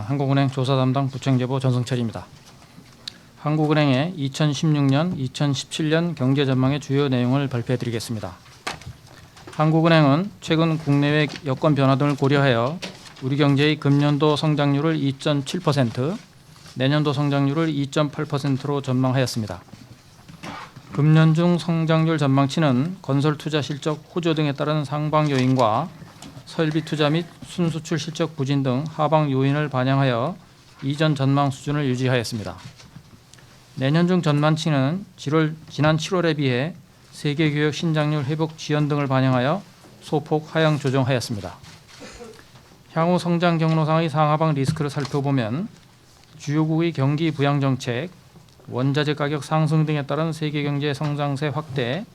한국은행 조사담당 부총재보 전승철입니다. 한국은행의 2016년, 2017년 경제 전망의 주요 내용을 발표해드리겠습니다. 한국은행은 최근 국내외 여건 변화 등을 고려하여 우리 경제의 금년도 성장률을 2.7%, 내년도 성장률을 2.8%로 전망하였습니다. 금년 중 성장률 전망치는 건설 투자 실적 호조 등에 따른 상방 요인과 설비 투자 및 순수출 실적 부진 등 하방 요인을 반영하여 이전 전망 수준을 유지하였습니다. 내년 중 전망치는 지난 7월에 비해 세계 교역 신장률 회복 지연 등을 반영하여 소폭 하향 조정하였습니다. 향후 성장 경로상의 상하방 리스크를 살펴보면 주요국의 경기 부양 정책, 원자재 가격 상승 등에 따른 세계 경제 성장세 확대,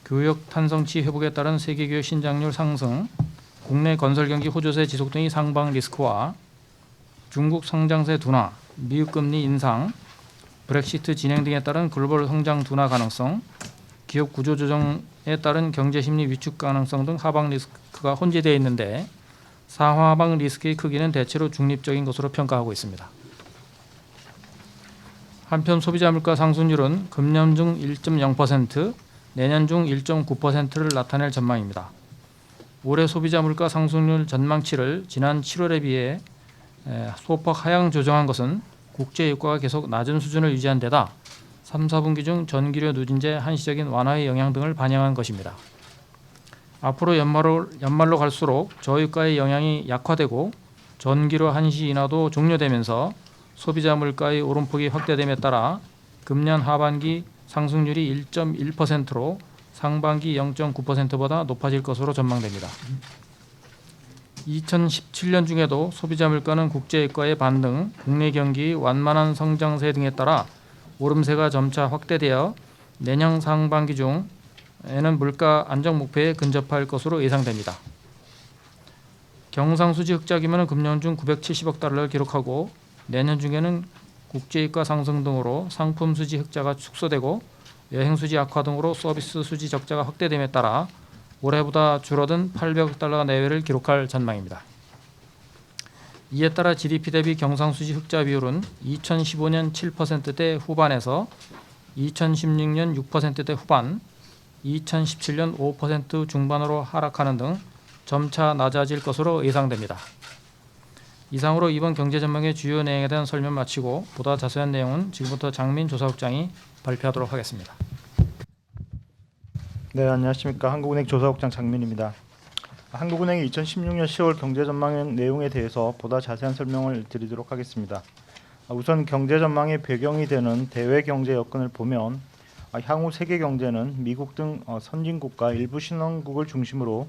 교역 탄성치 회복에 따른 세계 교역 신장률 상승, 국내 건설 경기 호조세 지속 등의 상방 리스크와 중국 성장세 둔화, 미국 금리 인상, 브렉시트 진행 등에 따른 글로벌 성장 둔화 가능성, 기업 구조 조정에 따른 경제 심리 위축 가능성 등 하방 리스크가 혼재되어 있는데 상하방 리스크의 크기는 대체로 중립적인 것으로 평가하고 있습니다. 한편 소비자 물가 상승률은 금년 중 1.0%, 내년 중 1.9%를 나타낼 전망입니다. 올해 소비자 물가 상승률 전망치를 지난 7월에 비해 소폭 하향 조정한 것은 국제 유가가 계속 낮은 수준을 유지한 데다 3, 4분기 중 전기료 누진제 한시적인 완화의 영향 등을 반영한 것입니다. 앞으로 연말로 갈수록 저유가의 영향이 약화되고 전기료 한시 인하도 종료되면서 소비자 물가의 오름폭이 확대됨에 따라 금년 하반기 상승률이 1.1%로 상반기 0.9%보다 높아질 것으로 전망됩니다. 2017년 중에도 소비자 물가는 국제유가의 반등, 국내 경기 완만한 성장세 등에 따라 오름세가 점차 확대되어 내년 상반기 중에는 물가 안정 목표에 근접할 것으로 예상됩니다. 경상수지 흑자 규모는 금년 중 970억 달러를 기록하고 내년 중에는 국제유가 상승 등으로 상품 수지 흑자가 축소되고 여행 수지 악화 등으로 서비스 수지 적자가 확대됨에 따라 올해보다 줄어든 800억 달러 내외를 기록할 전망입니다. 이에 따라 GDP 대비 경상수지 흑자 비율은 2015년 7%대 후반에서 2016년 6%대 후반, 2017년 5% 중반으로 하락하는 등 점차 낮아질 것으로 예상됩니다. 이상으로 이번 경제전망의 주요 내용에 대한 설명 마치고 보다 자세한 내용은 지금부터 장민 조사국장이 발표하도록 하겠습니다. 네, 안녕하십니까. 한국은행 조사국장 장민입니다. 한국은행의 2016년 10월 경제전망 내용에 대해서 보다 자세한 설명을 드리도록 하겠습니다. 우선 경제전망의 배경이 되는 대외 경제 여건을 보면 향후 세계 경제는 미국 등 선진국과 일부 신흥국을 중심으로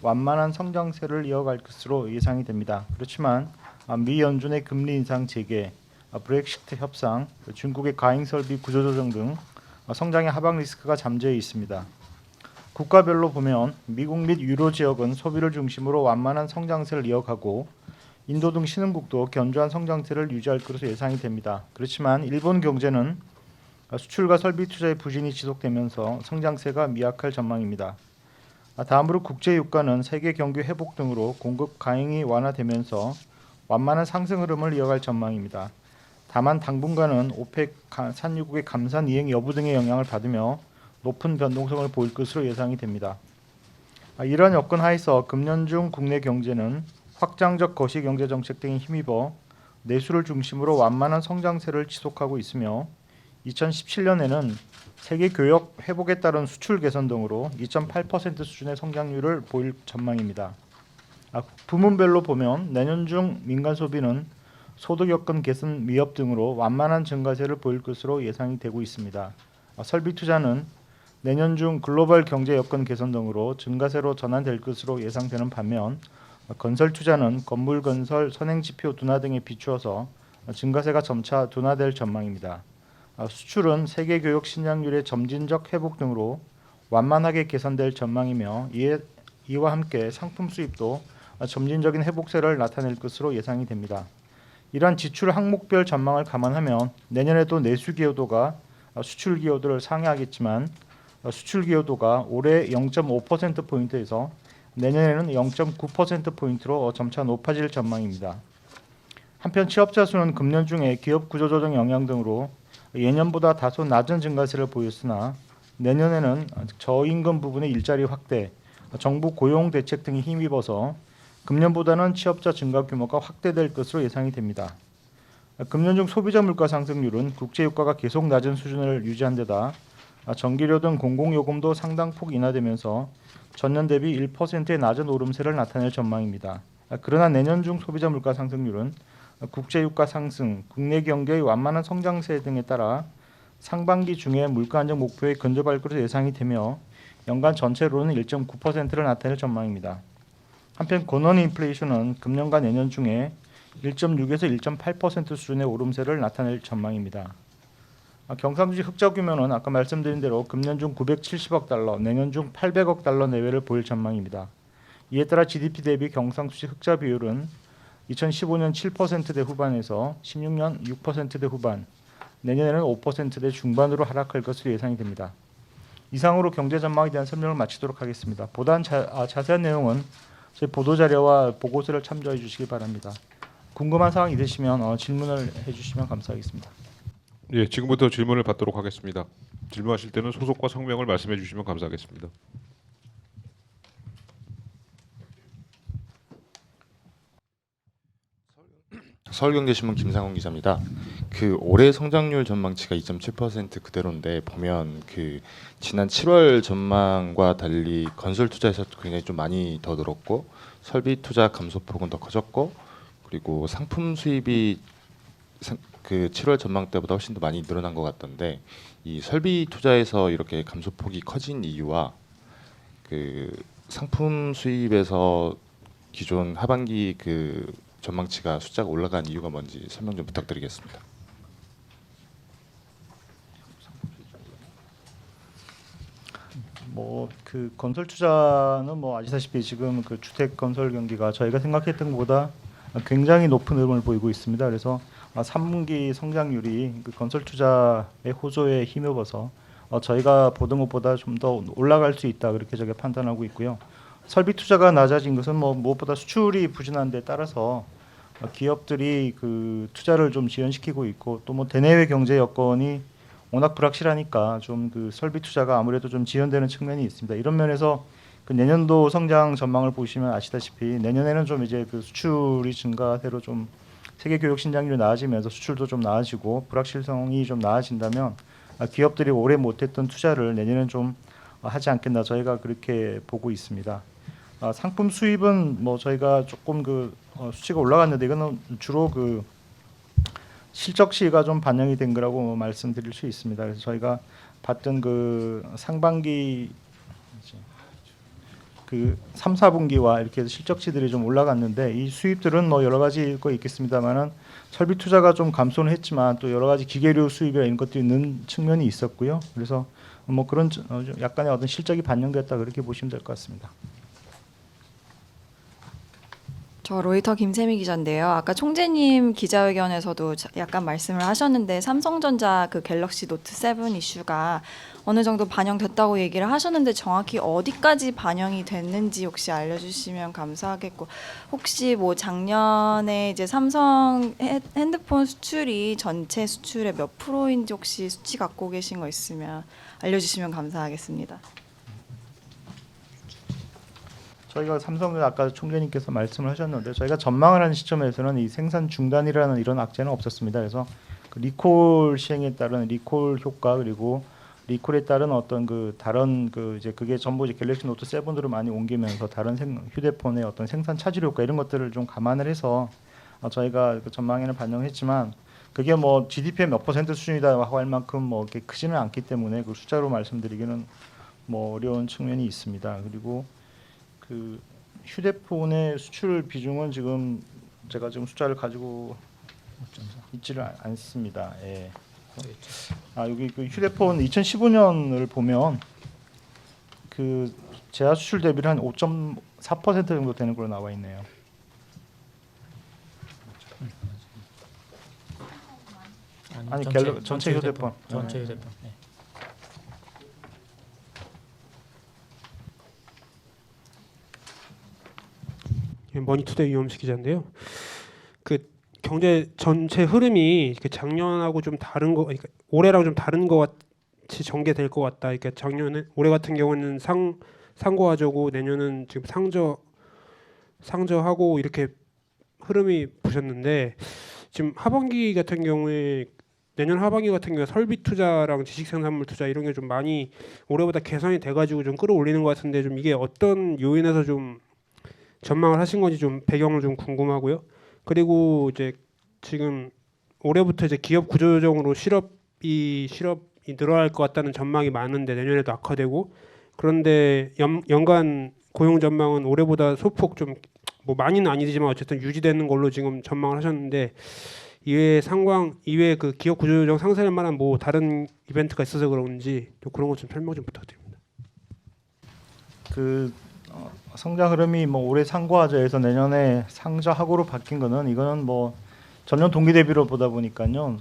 완만한 성장세를 이어갈 것으로 예상이 됩니다. 그렇지만 미 연준의 금리 인상 재개, 브렉시트 협상, 중국의 가행 설비 구조조정 등 성장의 하방 리스크가 잠재해 있습니다. 국가별로 보면 미국 및 유로 지역은 소비를 중심으로 완만한 성장세를 이어가고 인도 등 신흥국도 견조한 성장세를 유지할 것으로 예상이 됩니다. 그렇지만 일본 경제는 수출과 설비 투자의 부진이 지속되면서 성장세가 미약할 전망입니다. 다음으로 국제 유가는 세계 경기 회복 등으로 공급 가행이 완화되면서 완만한 상승 흐름을 이어갈 전망입니다. 다만 당분간은 오펙 산유국의 감산 이행 여부 등의 영향을 받으며 높은 변동성을 보일 것으로 예상이 됩니다. 이러한 여건 하에서 금년 중 국내 경제는 확장적 거시경제 정책 등에 힘입어 내수를 중심으로 완만한 성장세를 지속하고 있으며 2017년에는 세계 교역 회복에 따른 수출 개선 등으로 2.8% 수준의 성장률을 보일 전망입니다. 부문별로 보면 내년 중 민간 소비는 소득 여건 개선 위협 등으로 완만한 증가세를 보일 것으로 예상이 되고 있습니다. 설비 투자는 내년 중 글로벌 경제 여건 개선 등으로 증가세로 전환될 것으로 예상되는 반면 건설 투자는 건물 건설, 선행 지표 둔화 등에 비추어서 증가세가 점차 둔화될 전망입니다. 수출은 세계 교역 신장률의 점진적 회복 등으로 완만하게 개선될 전망이며 이와 함께 상품 수입도 점진적인 회복세를 나타낼 것으로 예상이 됩니다. 이러한 지출 항목별 전망을 감안하면 내년에도 내수 기여도가 수출 기여도를 상회하겠지만 수출 기여도가 올해 0.5%포인트에서 내년에는 0.9%포인트로 점차 높아질 전망입니다. 한편 취업자 수는 금년 중에 기업 구조 조정 영향 등으로 예년보다 다소 낮은 증가세를 보였으나 내년에는 저임금 부분의 일자리 확대, 정부 고용 대책 등이 힘입어서 금년보다는 취업자 증가 규모가 확대될 것으로 예상이 됩니다. 금년 중 소비자 물가 상승률은 국제 유가가 계속 낮은 수준을 유지한 데다 전기료 등 공공요금도 상당폭 인하되면서 전년 대비 1%의 낮은 오름세를 나타낼 전망입니다. 그러나 내년 중 소비자 물가 상승률은 국제 유가 상승, 국내 경제의 완만한 성장세 등에 따라 상반기 중에 물가 안정 목표에 근접할 것으로 예상이 되며 연간 전체로는 1.9%를 나타낼 전망입니다. 한편 권원 인플레이션은 금년과 내년 중에 1.6에서 1.8% 수준의 오름세를 나타낼 전망입니다. 경상수지 흑자 규모는 아까 말씀드린 대로 금년 중 970억 달러, 내년 중 800억 달러 내외를 보일 전망입니다. 이에 따라 GDP 대비 경상수지 흑자 비율은 2015년 7%대 후반에서 16년 6%대 후반, 내년에는 5%대 중반으로 하락할 것으로 예상이 됩니다. 이상으로 경제 전망에 대한 설명을 마치도록 하겠습니다. 보다 자세한 내용은 저희 보도자료와 보고서를 참조해 주시기 바랍니다. 궁금한 사항 있으시면 질문을 해주시면 감사하겠습니다. 예, 지금부터 질문을 받도록 하겠습니다. 질문하실 때는 소속과 성명을 말씀해 주시면 감사하겠습니다. 서울경제신문 김상훈 기자입니다. 그 올해 성장률 전망치가 2.7% 그대로인데 보면 그 지난 7월 전망과 달리 건설 투자에서 굉장히 좀 많이 더 늘었고 설비 투자 감소폭은 더 커졌고 그리고 상품 수입이 그 7월 전망 때보다 훨씬 더 많이 늘어난 것 같던데 이 설비 투자에서 이렇게 감소폭이 커진 이유와 그 상품 수입에서 기존 하반기 그 전망치가 숫자가 올라간 이유가 뭔지 설명 좀 부탁드리겠습니다. 그 건설 투자는 아시다시피 지금 그 주택 건설 경기가 저희가 생각했던 것보다 굉장히 높은 흐름을 보이고 있습니다. 그래서 3분기 성장률이 그 건설 투자의 호조에 힘입어서 저희가 보던 것보다 좀 더 올라갈 수 있다 그렇게 저희가 판단하고 있고요. 설비 투자가 낮아진 것은 무엇보다 수출이 부진한 데 따라서 기업들이 그 투자를 좀 지연시키고 있고 또 대내외 경제 여건이 워낙 불확실하니까 좀 그 설비 투자가 아무래도 좀 지연되는 측면이 있습니다. 이런 면에서 그 내년도 성장 전망을 보시면 아시다시피 내년에는 좀 이제 그 수출이 증가세로 좀 세계 교육 신장률이 나아지면서 수출도 좀 나아지고 불확실성이 좀 나아진다면 기업들이 올해 못했던 투자를 내년에는 좀 하지 않겠나 저희가 그렇게 보고 있습니다. 상품 수입은 저희가 조금 수치가 올라갔는데 이거는 주로 그 실적시가 좀 반영이 된 거라고 말씀드릴 수 있습니다. 그래서 저희가 봤던 그 상반기 그 3, 4분기와 이렇게 해서 실적치들이 좀 올라갔는데 이 수입들은 여러 가지 거 있겠습니다만은 설비 투자가 좀 감소는 했지만 또 여러 가지 기계류 수입이나 이런 것들이 있는 측면이 있었고요. 그래서 그런 약간의 어떤 실적이 반영됐다 그렇게 보시면 될 것 같습니다. 저 로이터 김세미 기자인데요. 아까 총재님 기자회견에서도 약간 말씀을 하셨는데 삼성전자 그 갤럭시 노트 7 이슈가 어느 정도 반영됐다고 얘기를 하셨는데 정확히 어디까지 반영이 됐는지 혹시 알려주시면 감사하겠고 혹시 작년에 이제 삼성 핸드폰 수출이 전체 수출의 몇 프로인지 혹시 수치 갖고 계신 거 있으면 알려주시면 감사하겠습니다. 저희가 삼성은 아까 총재님께서 말씀을 하셨는데 저희가 전망을 하는 시점에서는 이 생산 중단이라는 이런 악재는 없었습니다. 그래서 그 리콜 시행에 따른 리콜 효과 그리고 리콜에 따른 어떤 그 다른 그 이제 그게 전부 이제 갤럭시 노트 7으로 많이 옮기면서 다른 휴대폰의 어떤 생산 차질 효과 이런 것들을 좀 감안을 해서 저희가 그 전망에는 반영했지만 그게 GDP의 몇 퍼센트 수준이다 하고 할 만큼 이렇게 크지는 않기 때문에 그 숫자로 말씀드리기는 어려운 측면이 있습니다. 그리고 그 휴대폰의 수출 비중은 지금 제가 지금 숫자를 가지고 있지를 않습니다. 예. 여기 그 휴대폰 2015년을 보면 그 제야 수출 대비를 한 5.4% 정도 되는 걸로 나와 있네요. 아니 전체 휴대폰. 전체 휴대폰. 네. 머니투데이 유엄식 기자인데요. 그 경제 전체 흐름이 이렇게 작년하고 좀 다른 거, 그러니까 올해랑 좀 다른 거 같이 전개될 것 같다. 그러니까 작년에 올해 같은 경우는 상고하저고 내년은 지금 상저하고 이렇게 흐름이 보셨는데 지금 하반기 같은 경우에 내년 하반기 같은 경우에 설비 투자랑 지식생산물 투자 이런 게 좀 많이 올해보다 개선이 돼가지고 좀 끌어올리는 것 같은데 좀 이게 어떤 요인에서 좀 전망을 하신 건지 좀 배경을 좀 궁금하고요. 그리고 이제 지금 올해부터 이제 기업 구조조정으로 실업이 늘어날 것 같다는 전망이 많은데 내년에도 악화되고 그런데 연간 고용 전망은 올해보다 소폭 좀 뭐 많이는 아니지만 어쨌든 유지되는 걸로 지금 전망을 하셨는데 이외에 그 기업 구조조정 상쇄할 만한 뭐 다른 이벤트가 있어서 그런지 좀 그런 것 좀 설명 좀 부탁드립니다. 성장 흐름이 뭐 올해 상고하저에서 내년에 상저하고로 바뀐 거는 이거는 뭐 전년 동기 대비로 보다 보니까요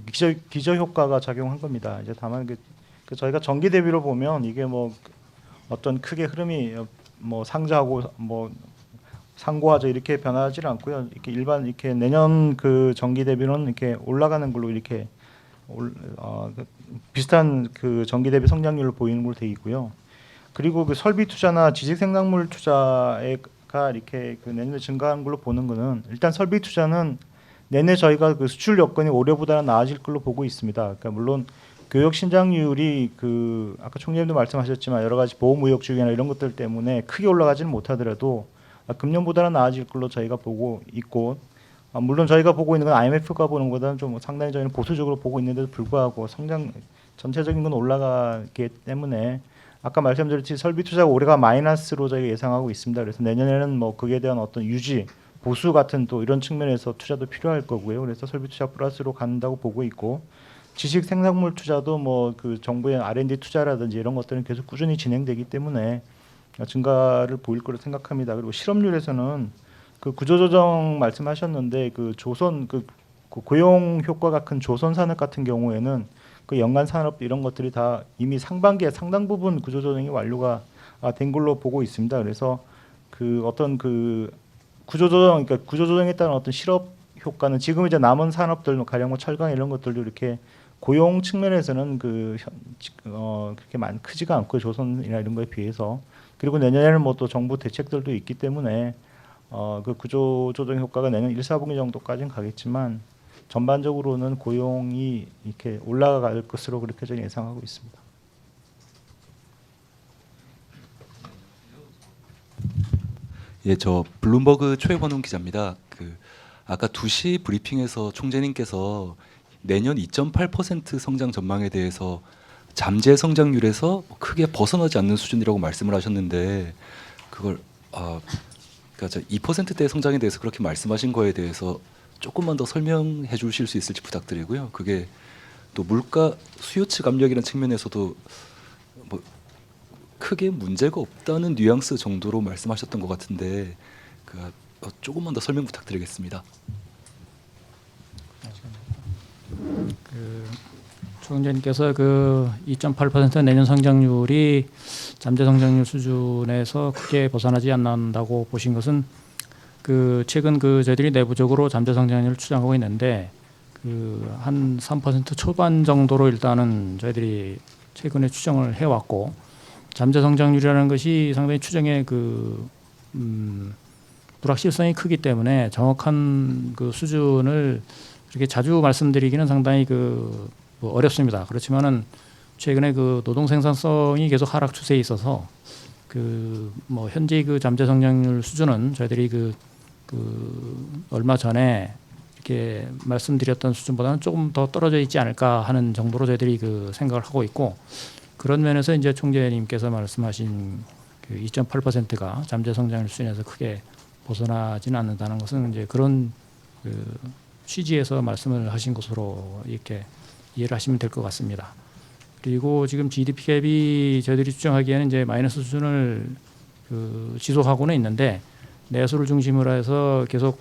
기저 효과가 작용한 겁니다. 이제 다만 저희가 전기 대비로 보면 이게 뭐 어떤 크게 흐름이 뭐 상저하고 뭐 상고하저 이렇게 변하지는 않고요. 이렇게 일반 이렇게 내년 그 전기 대비는 이렇게 올라가는 걸로 이렇게 비슷한 그 전기 대비 성장률을 보이는 걸로 돼 있고요. 그리고 그 설비 투자나 지식 생산물 투자가 이렇게 그 내년에 증가한 걸로 보는 거는 일단 설비 투자는 내내 저희가 그 수출 여건이 올해보다는 나아질 걸로 보고 있습니다. 그러니까 물론 교역 신장률이 그 아까 총재님도 말씀하셨지만 여러 가지 보호무역 주기나 이런 것들 때문에 크게 올라가지는 못하더라도 금년보다는 나아질 걸로 저희가 보고 있고 물론 저희가 보고 있는 건 IMF가 보는 것보다는 좀 상당히 저희는 보수적으로 보고 있는데도 불구하고 성장 전체적인 건 올라가기 때문에 아까 말씀드렸듯이 설비 투자가 올해가 마이너스로 저희가 예상하고 있습니다. 그래서 내년에는 뭐 그에 대한 어떤 유지, 보수 같은 또 이런 측면에서 투자도 필요할 거고요. 그래서 설비 투자 플러스로 간다고 보고 있고 지식 생산물 투자도 뭐 그 정부의 R&D 투자라든지 이런 것들은 계속 꾸준히 진행되기 때문에 증가를 보일 거로 생각합니다. 그리고 실업률에서는 그 구조조정 말씀하셨는데 그 조선 그 고용 효과가 큰 조선 산업 같은 경우에는 그 연간 산업 이런 것들이 다 이미 상반기에 상당 부분 구조조정이 완료가 된 걸로 보고 있습니다. 그래서 그 어떤 그 그러니까 구조조정에 따른 어떤 실업 효과는 지금 이제 남은 산업들 가령 뭐 철강 이런 것들도 이렇게 고용 측면에서는 그렇게 크지가 않고 조선이나 이런 거에 비해서 그리고 내년에는 뭐 또 정부 대책들도 있기 때문에 그 구조조정 효과가 내년 1, 4분기 정도까지는 가겠지만 전반적으로는 고용이 이렇게 올라갈 것으로 그렇게 저는 예상하고 있습니다. 예, 저 블룸버그 최원훈 기자입니다. 아까 2시 브리핑에서 총재님께서 내년 2.8% 성장 전망에 대해서 잠재 성장률에서 크게 벗어나지 않는 수준이라고 말씀을 하셨는데 그걸 그러니까 2%대 성장에 대해서 그렇게 말씀하신 거에 대해서 조금만 더 설명해 주실 수 있을지 부탁드리고요. 그게 또 물가 수요 측 압력이라는 측면에서도 뭐 크게 문제가 없다는 뉘앙스 정도로 말씀하셨던 것 같은데 조금만 더 설명 부탁드리겠습니다. 총재님께서 그 2.8% 내년 성장률이 잠재 성장률 수준에서 크게 벗어나지 않는다고 보신 것은 최근 저희들이 내부적으로 잠재 성장률을 추정하고 있는데 한 3% 초반 정도로 일단은 저희들이 최근에 추정을 해왔고 잠재 성장률이라는 것이 상당히 추정의 불확실성이 크기 때문에 정확한 그 수준을 이렇게 자주 말씀드리기는 상당히 어렵습니다. 그렇지만은 최근에 노동 생산성이 계속 하락 추세에 있어서 현재 잠재 성장률 수준은 저희들이 얼마 전에 이렇게 말씀드렸던 수준보다는 조금 더 떨어져 있지 않을까 하는 정도로 저희들이 생각을 하고 있고 그런 면에서 이제 총재님께서 말씀하신 2.8%가 잠재 성장률 수준에서 크게 벗어나지는 않는다는 것은 이제 그런 취지에서 말씀을 하신 것으로 이렇게 이해를 하시면 될 것 같습니다. 그리고 지금 GDP 갭이 저희들이 추정하기에는 이제 마이너스 수준을 지속하고는 있는데 내수를 중심으로 해서 계속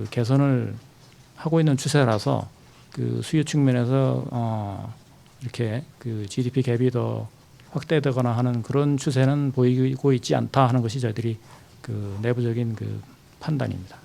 개선을 하고 있는 추세라서 수요 측면에서 이렇게 GDP 갭이 더 확대되거나 하는 그런 추세는 보이고 있지 않다 하는 것이 저희들이 내부적인 판단입니다.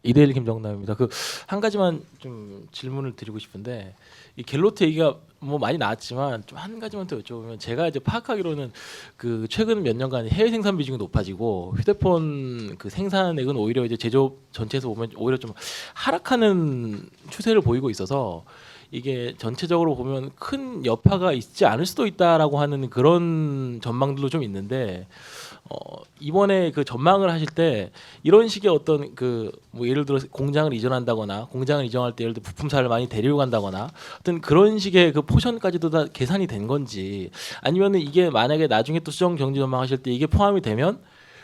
이대일 김정남입니다. 그 한 가지만 좀 질문을 드리고 싶은데 이 갤로트 얘기가 뭐 많이 나왔지만 좀 한 가지만 더 여쭤보면 제가 이제 파악하기로는 그 최근 몇 년간 해외 생산 비중이 높아지고 휴대폰 그 생산액은 오히려 이제 제조업 전체에서 보면 오히려 좀 하락하는 추세를 보이고 있어서 이게 전체적으로 보면 큰 여파가 있지 않을 수도 있다라고 하는 그런 전망들도 좀 있는데 이번에 그 전망을 하실 때 이런 식의 어떤 그 뭐 예를 들어 공장을 이전한다거나 공장을 이전할 때 예를 들어 부품사를 많이 데리고 간다거나 어떤 그런 식의 그 포션까지도 다 계산이 된 건지 아니면은 이게 만약에 나중에 또 수정 경제 전망하실 때 이게 포함이 되면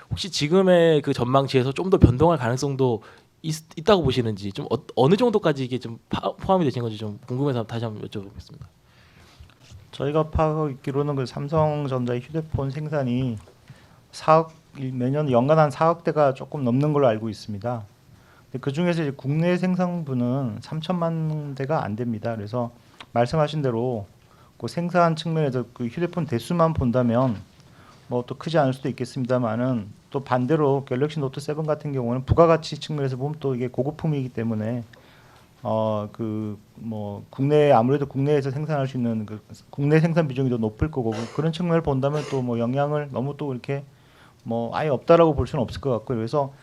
혹시 지금의 그 전망치에서 좀 더 변동할 가능성도 있다고 보시는지 좀 어느 정도까지 이게 좀 포함이 되신 건지 좀 궁금해서 다시 한번 여쭤보겠습니다. 저희가 파악하고 있기로는 그 삼성전자의 휴대폰 생산이 4억 매년 연간 한 4억 대가 조금 넘는 걸로 알고 있습니다. 근데 그 중에서 이제 국내 생산분은 3천만 대가 안 됩니다. 그래서 말씀하신 대로 그 생산 측면에서 그 휴대폰 대수만 본다면 뭐 또 크지 않을 수도 있겠습니다만은 또 반대로 갤럭시 노트 7 같은 경우는 부가가치 측면에서 보면 또 이게 고급품이기 때문에 그 뭐 국내 아무래도 국내에서 생산할 수 있는 그 국내 생산 비중이 더 높을 거고 그런 측면을 본다면 또 뭐 영향을 너무 또 이렇게 뭐 아예 없다라고 볼 수는 없을 것 같고요. 그래서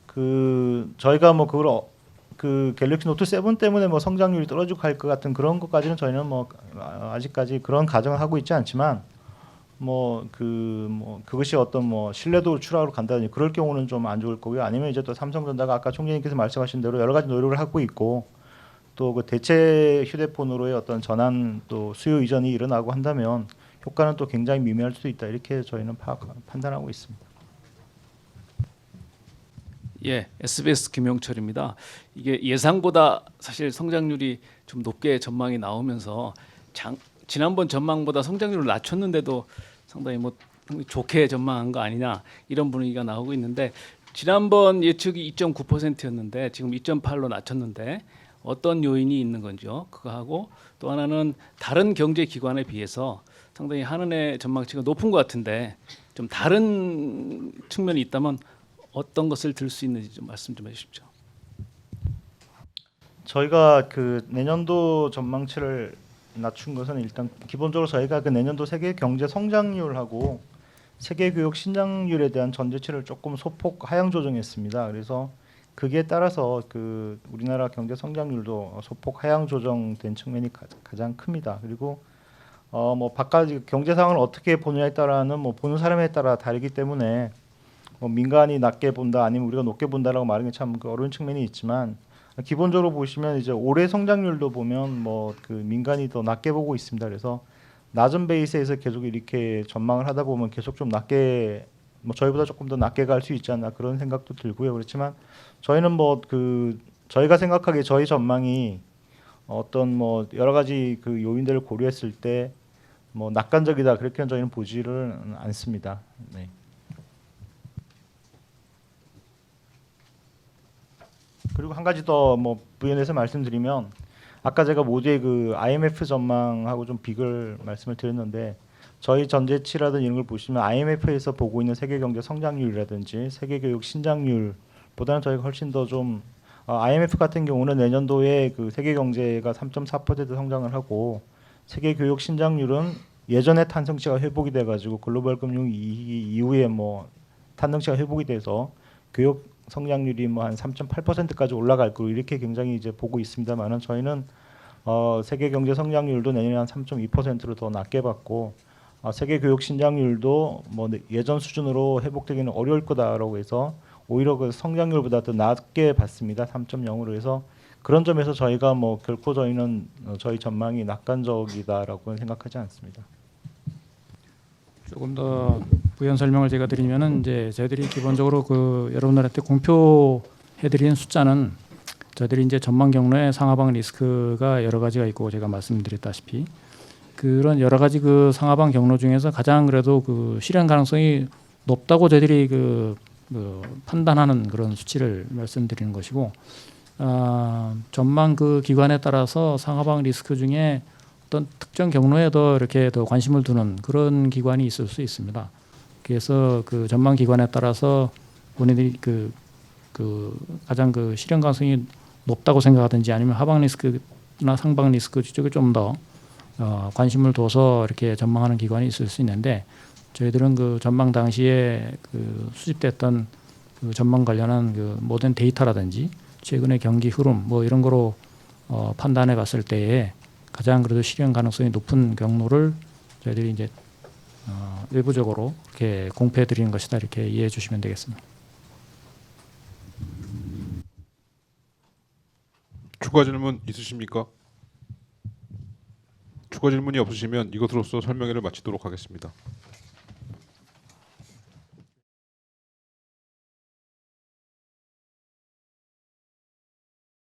그 저희가 뭐 그걸 그 갤럭시 노트 7 때문에 뭐 성장률이 떨어지고 할 것 같은 그런 것까지는 저희는 뭐 아직까지 그런 가정을 하고 있지 않지만 뭐 그것이 어떤 뭐 신뢰도 추락으로 간다든지 그럴 경우는 좀 안 좋을 거고요. 아니면 이제 또 삼성전자가 아까 총재님께서 말씀하신 대로 여러 가지 노력을 하고 있고 또 그 대체 휴대폰으로의 어떤 전환 또 수요 이전이 일어나고 한다면 효과는 또 굉장히 미미할 수도 있다 이렇게 저희는 판단하고 있습니다. 예, SBS 김용철입니다. 이게 예상보다 사실 성장률이 좀 높게 전망이 나오면서 지난번 전망보다 성장률을 낮췄는데도 상당히 뭐 좋게 전망한 거 아니냐 이런 분위기가 나오고 있는데 지난번 예측이 2.9%였는데 지금 2.8로 낮췄는데 어떤 요인이 있는 건지요? 그거 하고 또 하나는 다른 경제 기관에 비해서 상당히 한은의 전망치가 높은 것 같은데 좀 다른 측면이 있다면 어떤 것을 들 수 있는지 좀 말씀 좀 해주십시오. 저희가 그 내년도 전망치를 낮춘 것은 일단 기본적으로 저희가 그 내년도 세계 경제 성장률하고 세계 교육 신장률에 대한 전제치를 조금 소폭 하향 조정했습니다. 그래서 그게 따라서 그 우리나라 경제 성장률도 소폭 하향 조정된 측면이 가장 큽니다. 그리고 뭐 바깥 경제 상황을 어떻게 보느냐에 따라는 뭐 보는 사람에 따라 다르기 때문에 뭐 민간이 낮게 본다 아니면 우리가 높게 본다라고 말하는 게 참 어려운 측면이 있지만 기본적으로 보시면 이제 올해 성장률도 보면 뭐 그 민간이 더 낮게 보고 있습니다. 그래서 낮은 베이스에서 계속 이렇게 전망을 하다 보면 계속 좀 낮게 뭐 저희보다 조금 더 낮게 갈 수 있지 않나 그런 생각도 들고요. 그렇지만 저희는 뭐 그 저희가 생각하기에 저희 전망이 어떤 뭐 여러 가지 그 요인들을 고려했을 때 뭐 낙관적이다 그렇게는 저희는 보지를 않습니다. 네. 그리고 한 가지 더 뭐 부연해서 말씀드리면 아까 제가 모두의 그 IMF 전망하고 좀 비교를 말씀을 드렸는데 저희 전제치라든지 이런 걸 보시면 IMF에서 보고 있는 세계 경제 성장률이라든지 세계 교육 신장률보다는 저희가 훨씬 더 좀 IMF 같은 경우는 내년도에 그 세계 경제가 3.4% 성장을 하고 세계 교육 신장률은 예전에 탄성치가 회복이 돼가지고 글로벌 금융 이후에 뭐 탄성치가 회복이 돼서 교육 성장률이 뭐 한 3.8%까지 올라갈 거로 이렇게 굉장히 이제 보고 있습니다만은 저희는 세계 경제 성장률도 내년에 한 3.2%로 더 낮게 봤고 세계 교육 신장률도 뭐 예전 수준으로 회복되기는 어려울 거다라고 해서 오히려 그 성장률보다 더 낮게 봤습니다. 3.0으로 해서 그런 점에서 저희가 뭐 결코 저희는 저희 전망이 낙관적이다라고는 생각하지 않습니다. 조금 더 부연 설명을 제가 드리면은 이제 저희들이 기본적으로 그 여러분들한테 공표해드리는 숫자는 저희들이 이제 전망 경로에 상하방 리스크가 여러 가지가 있고 제가 말씀드렸다시피 그런 여러 가지 그 상하방 경로 중에서 가장 그래도 그 실현 가능성이 높다고 저희들이 그 판단하는 그런 수치를 말씀드리는 것이고 전망 그 기관에 따라서 상하방 리스크 중에 어떤 특정 경로에 더 이렇게 더 관심을 두는 그런 기관이 있을 수 있습니다. 그래서 그 전망 기관에 따라서 본인들이 그 그 가장 그 실현 가능성이 높다고 생각하든지 아니면 하방 리스크나 상방 리스크 쪽에 좀 더 관심을 둬서 이렇게 전망하는 기관이 있을 수 있는데 저희들은 그 전망 당시에 그 수집됐던 그 전망 관련한 그 모든 데이터라든지 최근의 경기 흐름 뭐 이런 거로 판단해 봤을 때에 가장 그래도 실현 가능성이 높은 경로를 저희들이 이제 외부적으로 이렇게 공표해 드리는 것이다 이렇게 이해해 주시면 되겠습니다. 추가 질문 있으십니까? 추가 질문이 없으시면 이것으로써 설명회를 마치도록 하겠습니다.